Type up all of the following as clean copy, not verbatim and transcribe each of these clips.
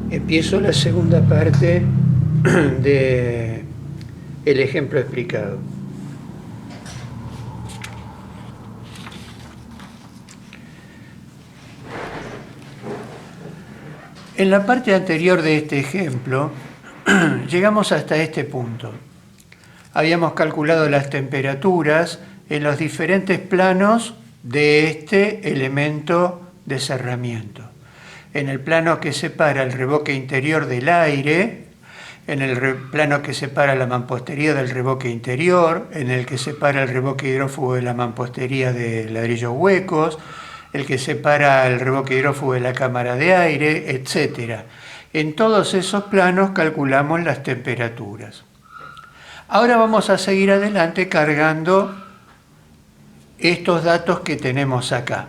Empiezo la segunda parte de el ejemplo explicado. En la parte anterior de este ejemplo, llegamos hasta este punto. Habíamos calculado las temperaturas en los diferentes planos de este elemento de cerramiento. En el plano que separa el revoque interior del aire, en el plano que separa la mampostería del revoque interior, en el que separa el revoque hidrófugo de la mampostería de ladrillos huecos, el que separa el revoque hidrófugo de la cámara de aire, etc. En todos esos planos calculamos las temperaturas. Ahora vamos a seguir adelante cargando estos datos que tenemos acá.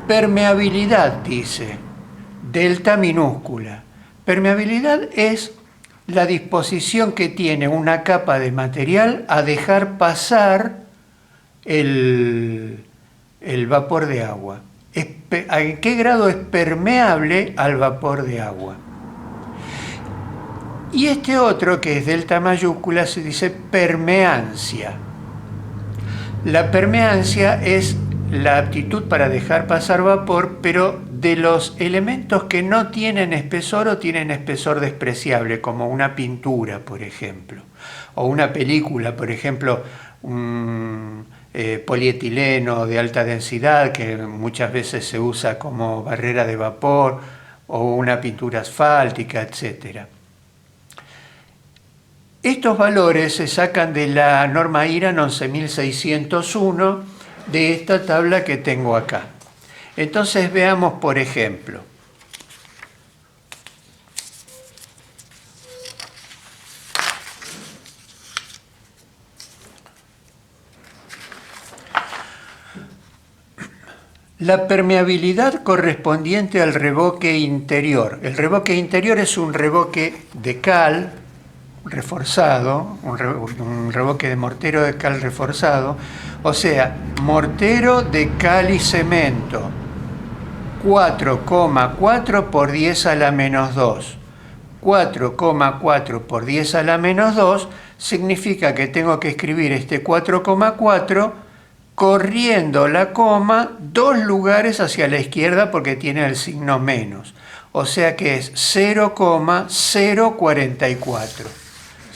Permeabilidad, dice, delta minúscula. Permeabilidad es la disposición que tiene una capa de material a dejar pasar el vapor de agua. ¿En qué grado es permeable al vapor de agua? Y este otro, que es delta mayúscula, se dice permeancia. La permeancia es la aptitud para dejar pasar vapor, pero de los elementos que no tienen espesor o tienen espesor despreciable, como una pintura, por ejemplo, o una película, por ejemplo, un polietileno de alta densidad, que muchas veces se usa como barrera de vapor, o una pintura asfáltica, etc. Estos valores se sacan de la norma IRAN 11601 de esta tabla que tengo acá. Entonces veamos, por ejemplo, la permeabilidad correspondiente al revoque interior. El revoque interior es un revoque de cal reforzado, un revoque de mortero de cal reforzado, o sea, mortero de cal y cemento, 4,4 por 10 a la menos 2. 4,4 por 10 a la menos 2 significa que tengo que escribir este 4,4 corriendo la coma 2 lugares hacia la izquierda porque tiene el signo menos. O sea que es 0,044.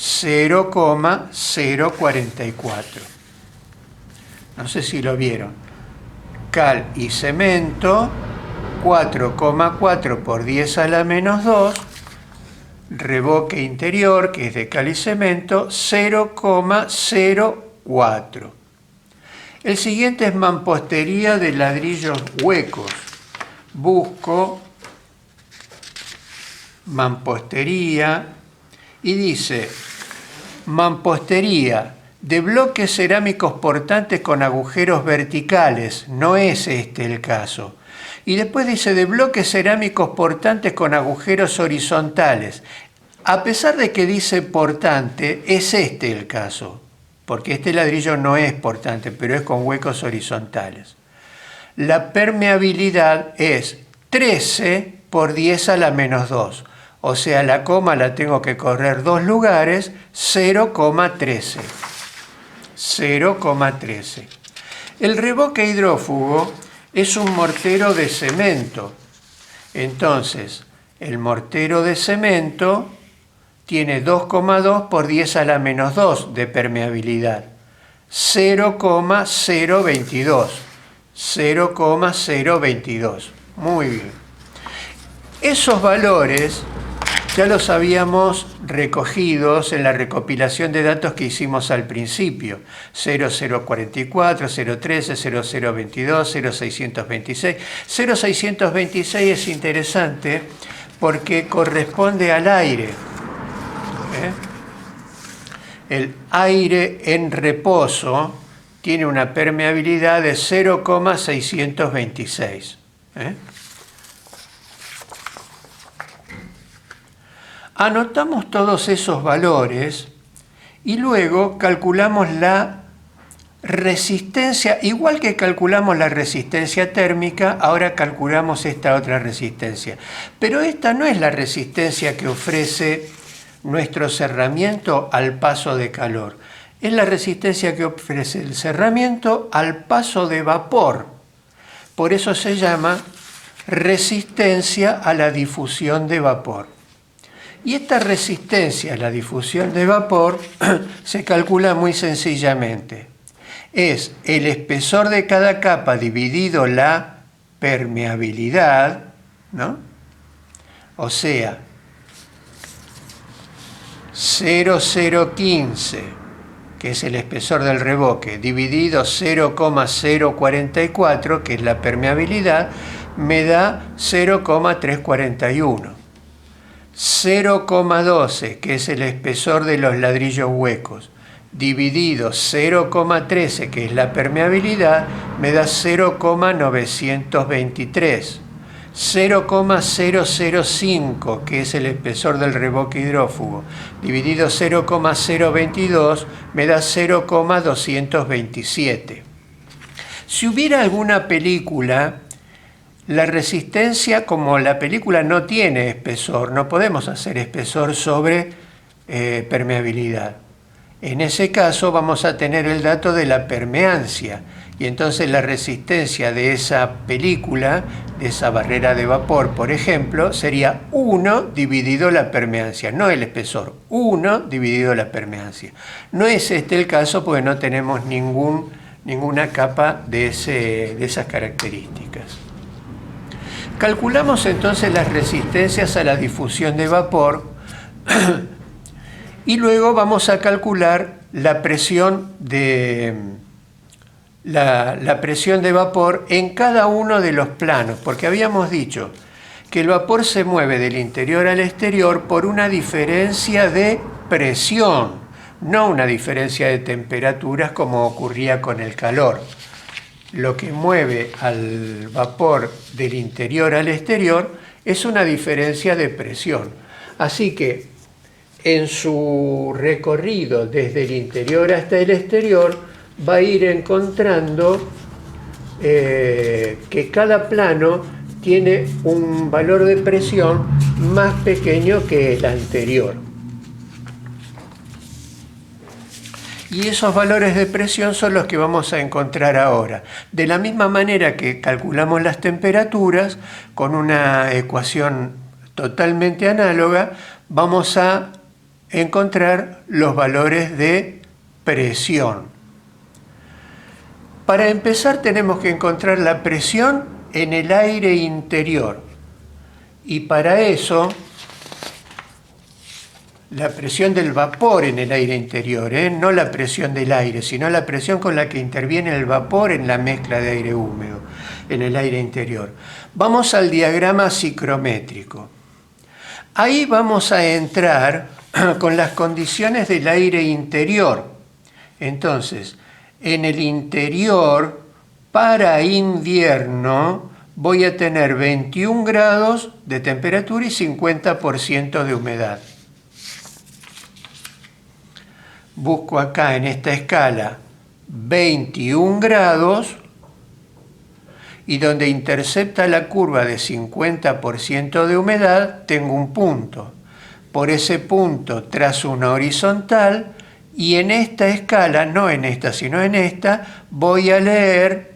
0,044. No sé si lo vieron. Cal y cemento, 4,4 por 10 a la menos 2. Revoque interior, que es de cal y cemento, 0,04. El siguiente es mampostería de ladrillos huecos. Busco mampostería y dice mampostería de bloques cerámicos portantes con agujeros verticales. No es este el caso. Y después dice de bloques cerámicos portantes con agujeros horizontales. A pesar de que dice portante, es este el caso, porque este ladrillo no es portante, pero es con huecos horizontales. La permeabilidad es 13 por 10 a la menos 2. O sea, la coma la tengo que correr 2 lugares, 0,13. 0,13. El revoque hidrófugo es un mortero de cemento. Entonces, el mortero de cemento tiene 2,2 por 10 a la menos 2 de permeabilidad. 0,022. 0,022. Muy bien. Esos valores ya los habíamos recogidos en la recopilación de datos que hicimos al principio. 0044, 013, 0022, 0626. 0626 es interesante porque corresponde al aire. El aire en reposo tiene una permeabilidad de 0,626. Anotamos todos esos valores y luego calculamos la resistencia, igual que calculamos la resistencia térmica, ahora calculamos esta otra resistencia. Pero esta no es la resistencia que ofrece nuestro cerramiento al paso de calor. Es la resistencia que ofrece el cerramiento al paso de vapor. Por eso se llama resistencia a la difusión de vapor. Y esta resistencia a la difusión de vapor se calcula muy sencillamente. Es el espesor de cada capa dividido la permeabilidad, ¿no? O sea, 0,015, que es el espesor del revoque, dividido 0,044, que es la permeabilidad, me da 0,341. 0,12, que es el espesor de los ladrillos huecos, dividido 0,13, que es la permeabilidad, me da 0,923. 0,005, que es el espesor del revoque hidrófugo, dividido 0,022, me da 0,227. Si hubiera alguna película, la resistencia, como la película no tiene espesor, no podemos hacer espesor sobre permeabilidad. En ese caso vamos a tener el dato de la permeancia, y entonces la resistencia de esa película, de esa barrera de vapor, por ejemplo, sería 1 dividido la permeancia, no el espesor, 1 dividido la permeancia. No es este el caso porque no tenemos ninguna capa de esas características. Calculamos entonces las resistencias a la difusión de vapor y luego vamos a calcular la presión de vapor en cada uno de los planos, porque habíamos dicho que el vapor se mueve del interior al exterior por una diferencia de presión, no una diferencia de temperaturas como ocurría con el calor. Lo que mueve al vapor del interior al exterior es una diferencia de presión. Así que en su recorrido desde el interior hasta el exterior va a ir encontrando que cada plano tiene un valor de presión más pequeño que el anterior. Y esos valores de presión son los que vamos a encontrar ahora. De la misma manera que calculamos las temperaturas, con una ecuación totalmente análoga, vamos a encontrar los valores de presión. Para empezar tenemos que encontrar la presión en el aire interior. Y para eso, la presión del vapor en el aire interior, no la presión del aire, sino la presión con la que interviene el vapor en la mezcla de aire húmedo, en el aire interior. Vamos al diagrama ciclométrico. Ahí vamos a entrar con las condiciones del aire interior. Entonces, en el interior, para invierno, voy a tener 21 grados de temperatura y 50% de humedad. Busco acá en esta escala 21 grados y donde intercepta la curva de 50% de humedad tengo un punto. Por ese punto trazo una horizontal y en esta escala, no en esta sino en esta, voy a leer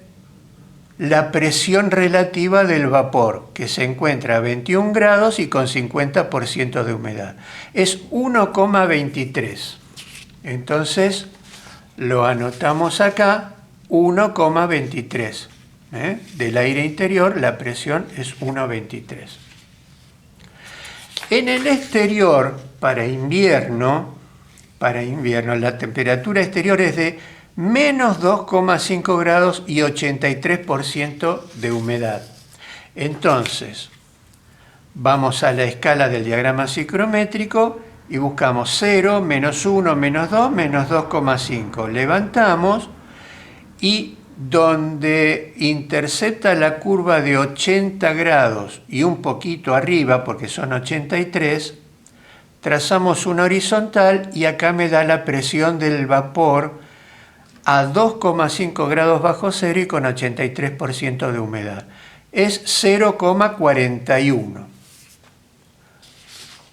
la presión relativa del vapor, que se encuentra a 21 grados y con 50% de humedad. Es 1,23. Entonces, lo anotamos acá, 1,23. Del aire interior, la presión es 1,23. En el exterior, para invierno, la temperatura exterior es de menos 2,5 grados y 83% de humedad. Entonces, vamos a la escala del diagrama ciclométrico y buscamos 0, menos 1, menos 2, menos 2,5. Levantamos y donde intercepta la curva de 80 grados y un poquito arriba, porque son 83, trazamos una horizontal y acá me da la presión del vapor a 2,5 grados bajo cero y con 83% de humedad. Es 0,41.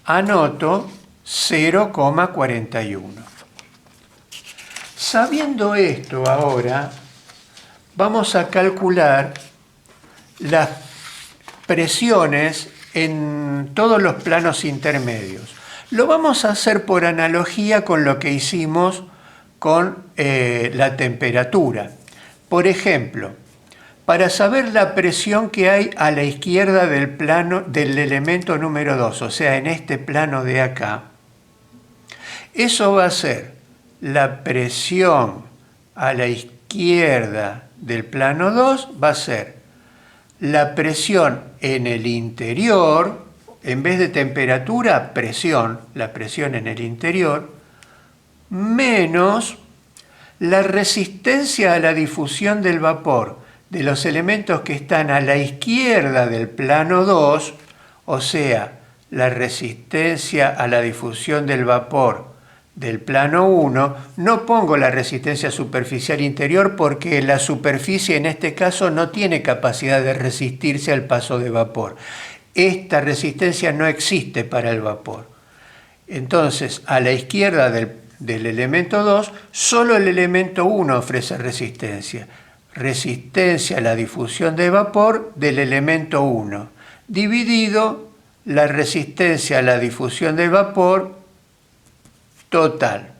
Anoto 0,41. Sabiendo esto ahora, vamos a calcular las presiones en todos los planos intermedios. Lo vamos a hacer por analogía con lo que hicimos con la temperatura. Por ejemplo, para saber la presión que hay a la izquierda del plano del elemento número 2, o sea, en este plano de acá, eso va a ser la presión a la izquierda del plano 2, va a ser la presión en el interior, en vez de temperatura, presión, la presión en el interior, menos la resistencia a la difusión del vapor de los elementos que están a la izquierda del plano 2, o sea, la resistencia a la difusión del vapor del plano 1, no pongo la resistencia superficial interior porque la superficie en este caso no tiene capacidad de resistirse al paso de vapor. Esta resistencia no existe para el vapor. Entonces, a la izquierda del elemento 2, solo el elemento 1 ofrece resistencia. Resistencia a la difusión de vapor del elemento 1, dividido la resistencia a la difusión del vapor total.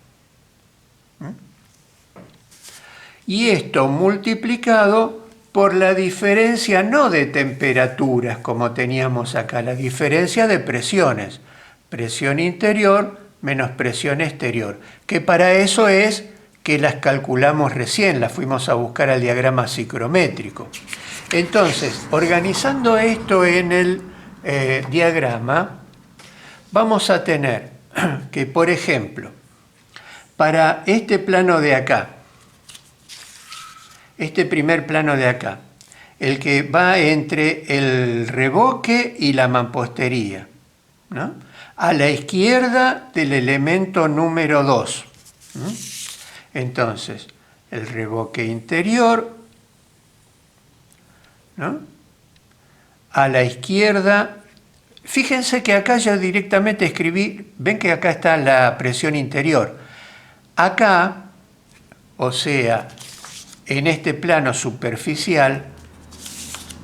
Y esto multiplicado por la diferencia no de temperaturas como teníamos acá, la diferencia de presiones. Presión interior menos presión exterior, que para eso es que las calculamos recién, las fuimos a buscar al diagrama psicrométrico. Entonces, organizando esto en el diagrama, vamos a tener que, por ejemplo, para este plano de acá, este primer plano de acá, el que va entre el revoque y la mampostería, ¿no? A la izquierda del elemento número 2. Entonces, el revoque interior, ¿no? A la izquierda, fíjense que acá yo directamente escribí, ven que acá está la presión interior. Acá, o sea, en este plano superficial,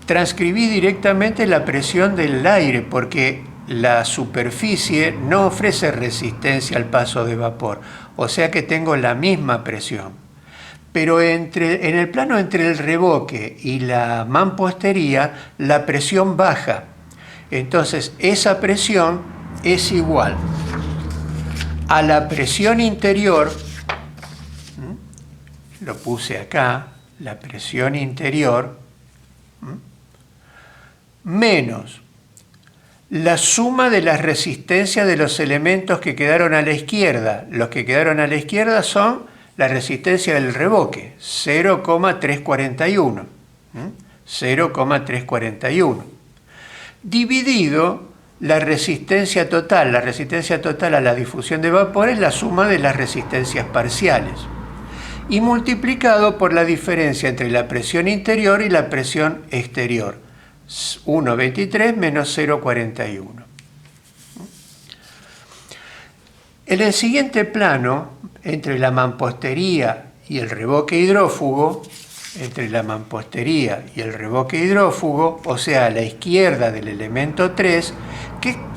transcribí directamente la presión del aire, porque la superficie no ofrece resistencia al paso de vapor, o sea que tengo la misma presión. Pero en el plano entre el revoque y la mampostería, la presión baja. Entonces, esa presión es igual a la presión interior, lo puse acá, la presión interior, menos la suma de las resistencias de los elementos que quedaron a la izquierda. Los que quedaron a la izquierda son la resistencia del revoque, 0,341. 0,341. Dividido la resistencia total. La resistencia total a la difusión de vapor es la suma de las resistencias parciales. Y multiplicado por la diferencia entre la presión interior y la presión exterior. 1,23 menos 0,41. En el siguiente plano, entre la mampostería y el revoque hidrófugo, o sea, a la izquierda del elemento 3,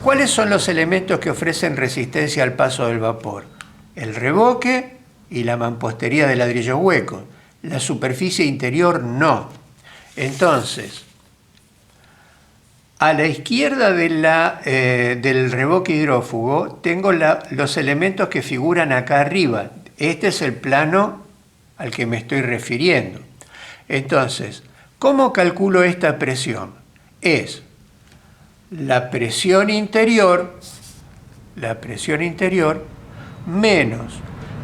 ¿cuáles son los elementos que ofrecen resistencia al paso del vapor? El revoque y la mampostería de ladrillo hueco. La superficie interior no. Entonces, a la izquierda del revoque hidrófugo tengo los elementos que figuran acá arriba. Este es el plano al que me estoy refiriendo. Entonces, ¿cómo calculo esta presión? Es la presión interior menos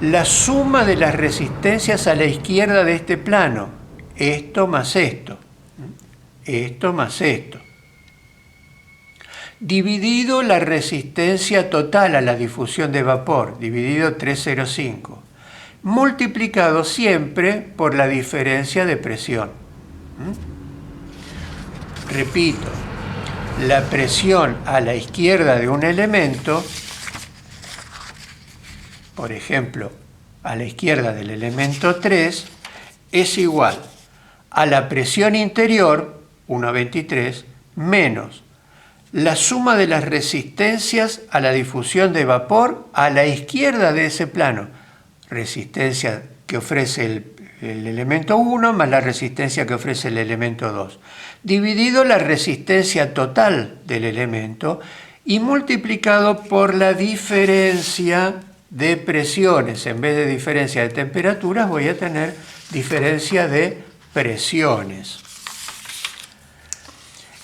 la suma de las resistencias a la izquierda de este plano. Esto más esto. Esto más esto. Dividido la resistencia total a la difusión de vapor, dividido 305, multiplicado siempre por la diferencia de presión. Repito, la presión a la izquierda de un elemento, por ejemplo, a la izquierda del elemento 3, es igual a la presión interior, 1,23, menos la suma de las resistencias a la difusión de vapor a la izquierda de ese plano. Resistencia que ofrece el elemento 1 más la resistencia que ofrece el elemento 2, dividido la resistencia total del elemento y multiplicado por la diferencia de presiones. En vez de diferencia de temperaturas voy a tener diferencia de presiones.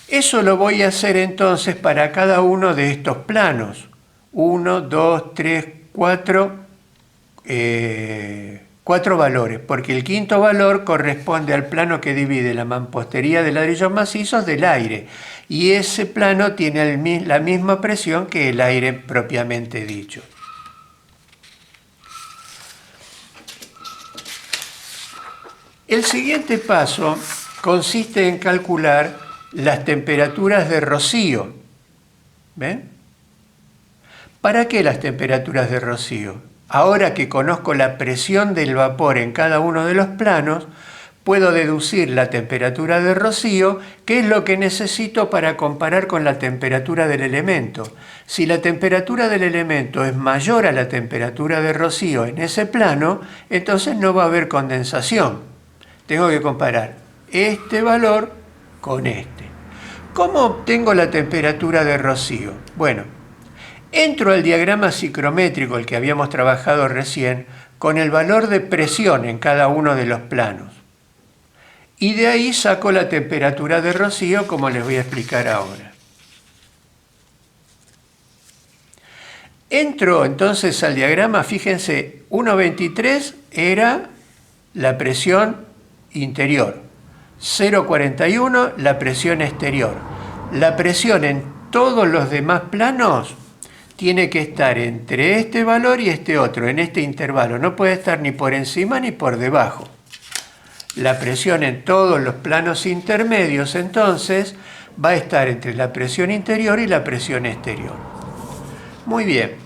Eso lo voy a hacer entonces para cada uno de estos planos. 1, 2, 3, 4, 4 valores, porque el quinto valor corresponde al plano que divide la mampostería de ladrillos macizos del aire, y ese plano tiene la misma presión que el aire propiamente dicho. El siguiente paso consiste en calcular las temperaturas de rocío. ¿Ven? ¿Para qué las temperaturas de rocío? Ahora que conozco la presión del vapor en cada uno de los planos, puedo deducir la temperatura de rocío, que es lo que necesito para comparar con la temperatura del elemento. Si la temperatura del elemento es mayor a la temperatura de rocío en ese plano, entonces no va a haber condensación. Tengo que comparar este valor con este. ¿Cómo obtengo la temperatura de rocío? Bueno, entro al diagrama psicrométrico, el que habíamos trabajado recién, con el valor de presión en cada uno de los planos. Y de ahí saco la temperatura de rocío, como les voy a explicar ahora. Entro entonces al diagrama, fíjense, 1,23 era la presión interior. 0,41 la presión exterior. La presión en todos los demás planos tiene que estar entre este valor y este otro, en este intervalo. No puede estar ni por encima ni por debajo. La presión en todos los planos intermedios, entonces, va a estar entre la presión interior y la presión exterior. Muy bien.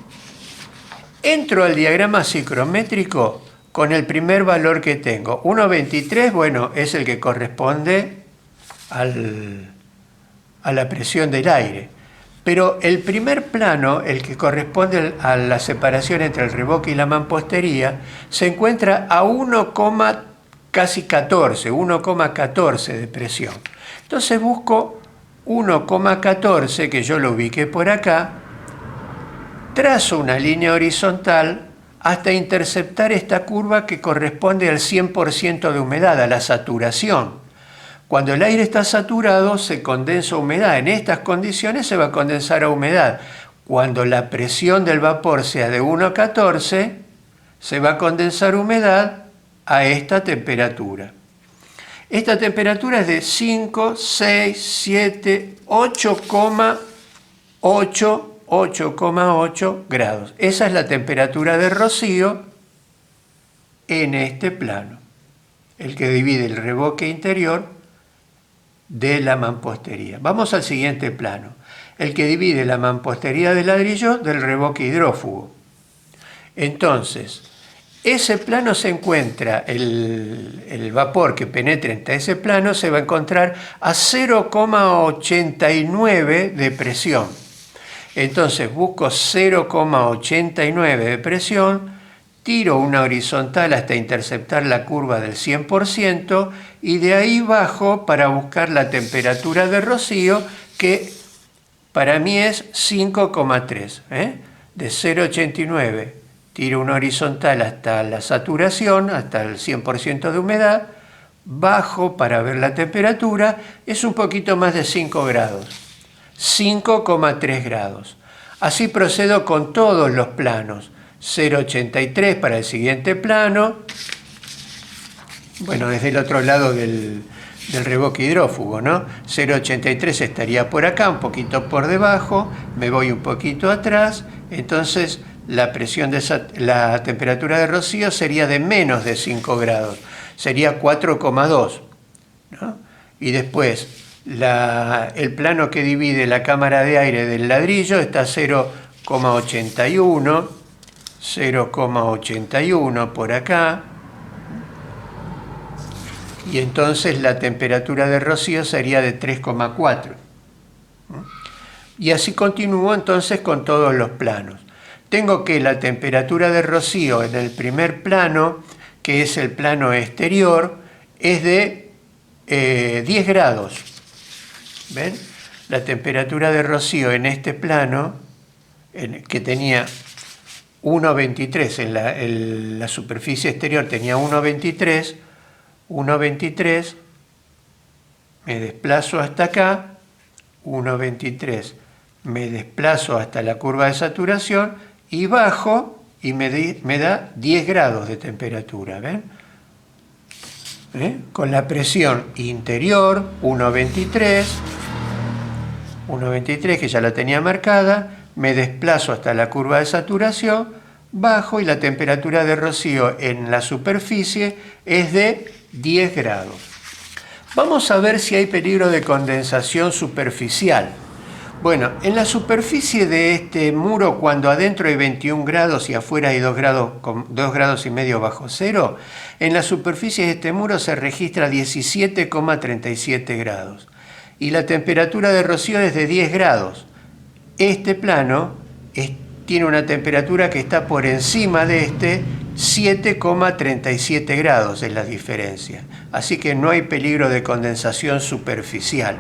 Entro al diagrama psicrométrico con el primer valor que tengo. 1,23, bueno, es el que corresponde a la presión del aire. Pero el primer plano, el que corresponde a la separación entre el revoque y la mampostería, se encuentra a 1,14 de presión. Entonces busco 1,14, que yo lo ubiqué por acá, trazo una línea horizontal hasta interceptar esta curva que corresponde al 100% de humedad, a la saturación. Cuando el aire está saturado, se condensa humedad. En estas condiciones se va a condensar a humedad. Cuando la presión del vapor sea de 1,14, se va a condensar humedad a esta temperatura. Esta temperatura es de 5, 6, 7, 8,8 grados. Esa es la temperatura de rocío en este plano, el que divide el revoque interior de la mampostería. Vamos al siguiente plano, el que divide la mampostería de ladrillo del revoque hidrófugo. Entonces, ese plano se encuentra, el vapor que penetre entre ese plano se va a encontrar a 0,89 de presión. Entonces busco 0,89 de presión, tiro una horizontal hasta interceptar la curva del 100% y de ahí bajo para buscar la temperatura de rocío, que para mí es 5,3. De 0,89 tiro una horizontal hasta la saturación, hasta el 100% de humedad, bajo para ver la temperatura, es un poquito más de 5 grados. 5,3 grados. Así procedo con todos los planos. 0,83 para el siguiente plano. Bueno, desde el otro lado del revoque hidrófugo, ¿no? 0,83 estaría por acá, un poquito por debajo. Me voy un poquito atrás. Entonces la temperatura de rocío sería de menos de 5 grados, sería 4,2, ¿no? Y después el plano que divide la cámara de aire del ladrillo está 0,81 por acá, y entonces la temperatura de rocío sería de 3,4. Y así continúo entonces con todos los planos. Tengo que la temperatura de rocío en el primer plano, que es el plano exterior, es de 10 grados. ¿Ven? La temperatura de rocío en este plano, que tenía 1,23, en la superficie exterior tenía 1,23, me desplazo hasta acá, 1,23, me desplazo hasta la curva de saturación y bajo y me da 10 grados de temperatura, ¿ven? Con la presión interior, 1,23 que ya la tenía marcada, me desplazo hasta la curva de saturación, bajo y la temperatura de rocío en la superficie es de 10 grados. Vamos a ver si hay peligro de condensación superficial. Bueno, en la superficie de este muro, cuando adentro hay 21 grados y afuera hay 2 grados y medio bajo cero, en la superficie de este muro se registra 17,37 grados. Y la temperatura de rocío es de 10 grados. Este plano tiene una temperatura que está por encima de este, 7,37 grados es la diferencia. Así que no hay peligro de condensación superficial.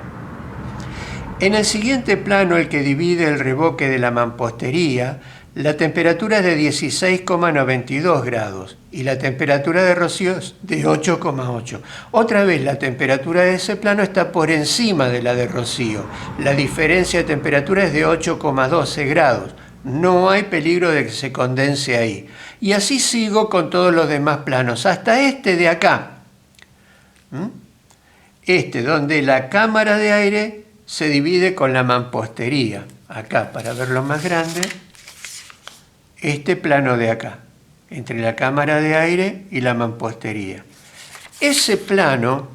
En el siguiente plano, el que divide el revoque de la mampostería, la temperatura es de 16,92 grados y la temperatura de rocío es de 8,8. Otra vez, la temperatura de ese plano está por encima de la de rocío. La diferencia de temperatura es de 8,12 grados. No hay peligro de que se condense ahí. Y así sigo con todos los demás planos, hasta este de acá. Este, donde la cámara de aire se divide con la mampostería. Acá, para verlo más grande, este plano de acá, entre la cámara de aire y la mampostería. Ese plano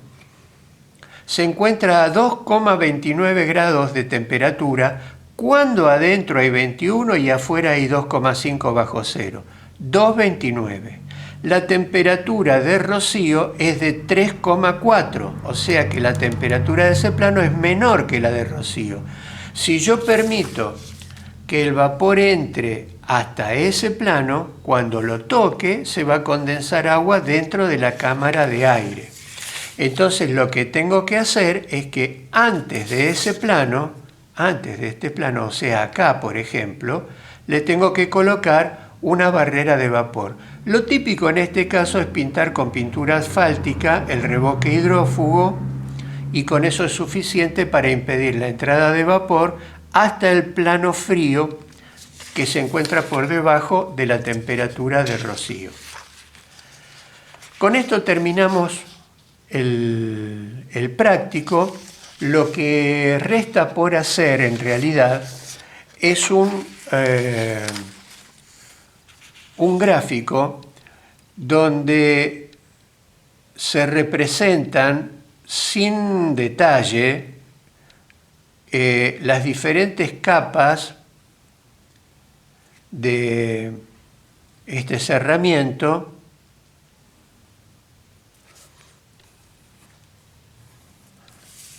se encuentra a 2,29 grados de temperatura cuando adentro hay 21 y afuera hay 2,5 bajo cero. 2,29. La temperatura de rocío es de 3,4, o sea que la temperatura de ese plano es menor que la de rocío. Si yo permito que el vapor entre hasta ese plano, cuando lo toque se va a condensar agua dentro de la cámara de aire. Entonces lo que tengo que hacer es que antes de ese plano, antes de este plano, o sea acá por ejemplo, le tengo que colocar una barrera de vapor. Lo típico en este caso es pintar con pintura asfáltica el revoque hidrófugo y con eso es suficiente para impedir la entrada de vapor hasta el plano frío que se encuentra por debajo de la temperatura de rocío. Con esto terminamos el práctico. Lo que resta por hacer en realidad es un gráfico donde se representan sin detalle las diferentes capas de este cerramiento,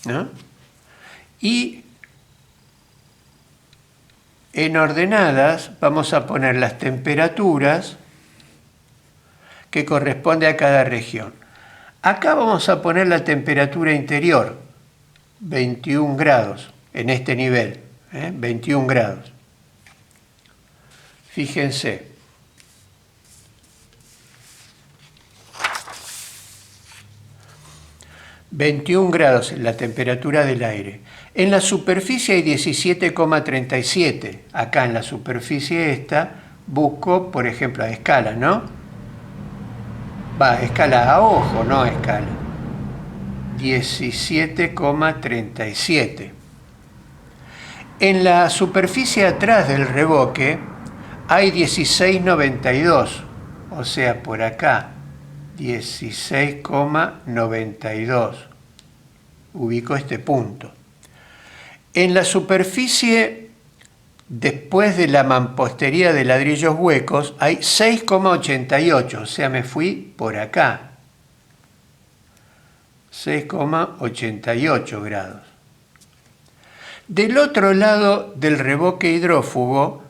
¿no? Y en ordenadas vamos a poner las temperaturas que corresponde a cada región. Acá vamos a poner la temperatura interior, 21 grados, en este nivel, 21 grados. Fíjense. ...21 grados en la temperatura del aire. En la superficie hay 17,37. Acá en la superficie esta busco, por ejemplo, a escala, ¿no? Va, escala a ojo, no a escala. 17,37. En la superficie atrás del revoque hay 16,92, o sea, por acá, 16,92. Ubico este punto. En la superficie, después de la mampostería de ladrillos huecos, hay 6,88, o sea, me fui por acá. 6,88 grados. Del otro lado del revoque hidrófugo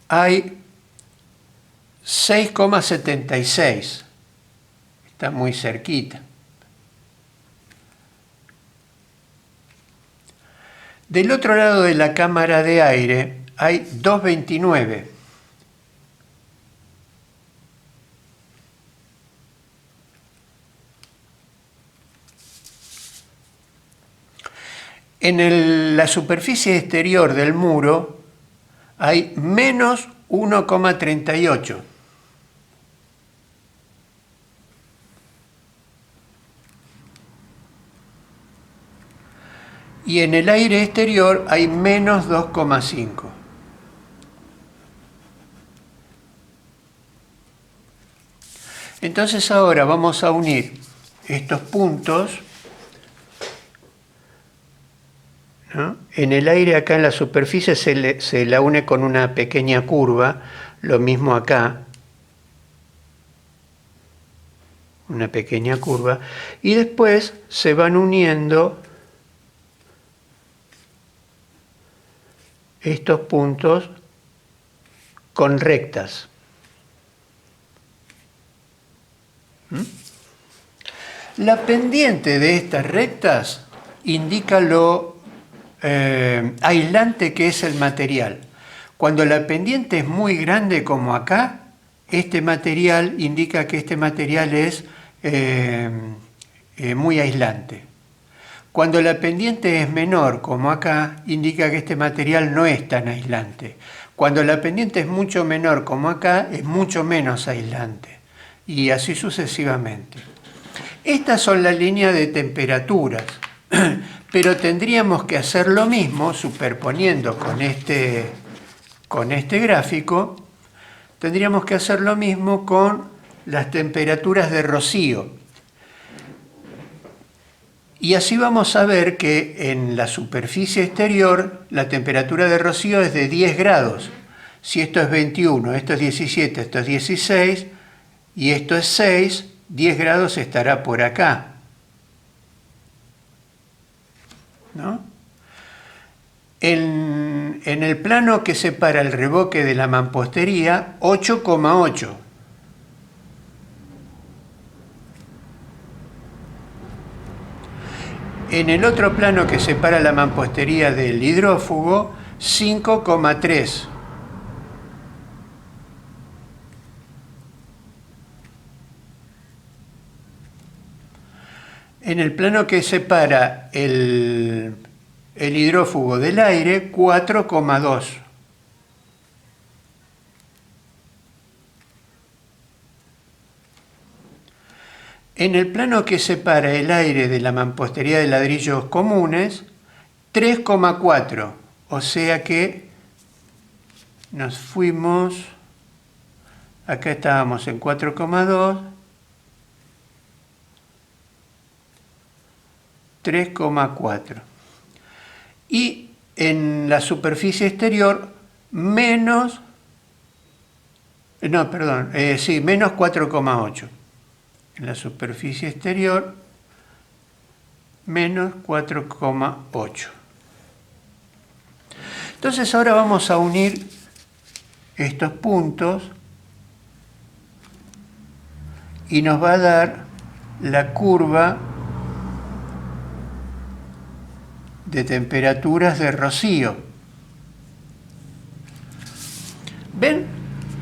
hay 6,76. Está muy cerquita. Del otro lado de la cámara de aire hay 2,29. En la superficie exterior del muro hay menos 1,38. Y en el aire exterior hay menos 2,5. Entonces ahora vamos a unir estos puntos, ¿no? En el aire acá en la superficie se la une con una pequeña curva, lo mismo acá, una pequeña curva, y después se van uniendo estos puntos con rectas. La pendiente de estas rectas indica lo aislante que es el material. Cuando la pendiente es muy grande como acá, este material indica que este material es muy aislante. Cuando la pendiente es menor, como acá, indica que este material no es tan aislante. Cuando la pendiente es mucho menor, como acá, es mucho menos aislante. Y así sucesivamente. Estas son las líneas de temperaturas, pero tendríamos que hacer lo mismo, superponiendo con este gráfico, tendríamos que hacer lo mismo con las temperaturas de rocío. Y así vamos a ver que en la superficie exterior la temperatura de rocío es de 10 grados. Si esto es 21, esto es 17, esto es 16 y esto es 6, 10 grados estará por acá, ¿no? En el plano que separa el revoque de la mampostería, 8,8. En el otro plano que separa la mampostería del hidrófugo, 5,3. En el plano que separa el hidrófugo del aire, 4,2. En el plano que separa el aire de la mampostería de ladrillos comunes, 3,4. O sea que nos fuimos, acá estábamos en 4,2, 3,4. Y en la superficie exterior, menos 4,8. En la superficie exterior, menos 4,8. Entonces ahora vamos a unir estos puntos y nos va a dar la curva de temperaturas de rocío. ¿Ven?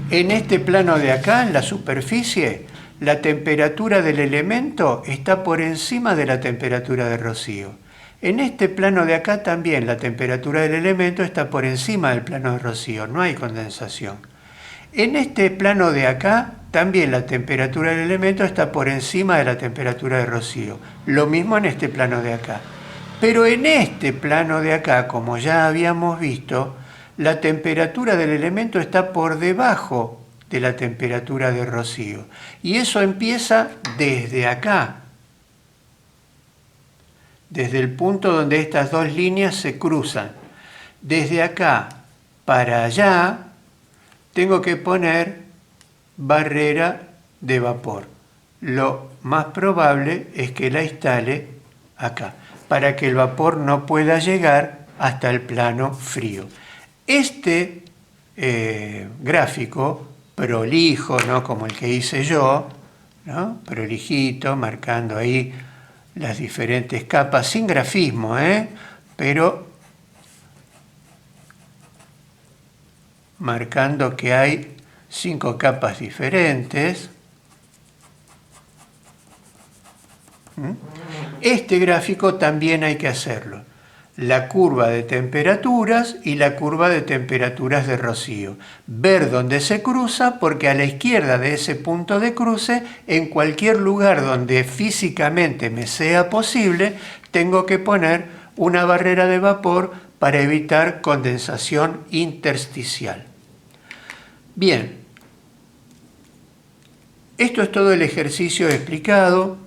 En este plano de acá, en la superficie, la temperatura del elemento está por encima de la temperatura de rocío. En este plano de acá también la temperatura del elemento está por encima del plano de rocío, no hay condensación. En este plano de acá también la temperatura del elemento está por encima de la temperatura de rocío. Lo mismo en este plano de acá. Pero en este plano de acá, como ya habíamos visto, la temperatura del elemento está por debajo de la temperatura de rocío. Y eso empieza desde acá, desde el punto donde estas dos líneas se cruzan. Desde acá para allá tengo que poner barrera de vapor. Lo más probable es que la instale acá, para que el vapor no pueda llegar hasta el plano frío. Este gráfico prolijo, ¿no? Como el que hice yo, ¿no? Prolijito, marcando ahí las diferentes capas, sin grafismo, pero marcando que hay 5 capas diferentes. Este gráfico también hay que hacerlo. La curva de temperaturas y la curva de temperaturas de rocío. Ver dónde se cruza, porque a la izquierda de ese punto de cruce, en cualquier lugar donde físicamente me sea posible, tengo que poner una barrera de vapor para evitar condensación intersticial. Bien, esto es todo el ejercicio explicado.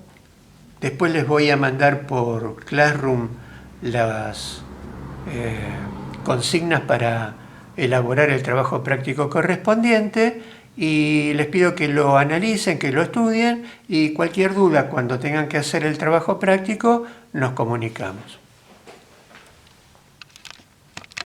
Después les voy a mandar por Classroom las consignas para elaborar el trabajo práctico correspondiente y les pido que lo analicen, que lo estudien y cualquier duda cuando tengan que hacer el trabajo práctico nos comunicamos.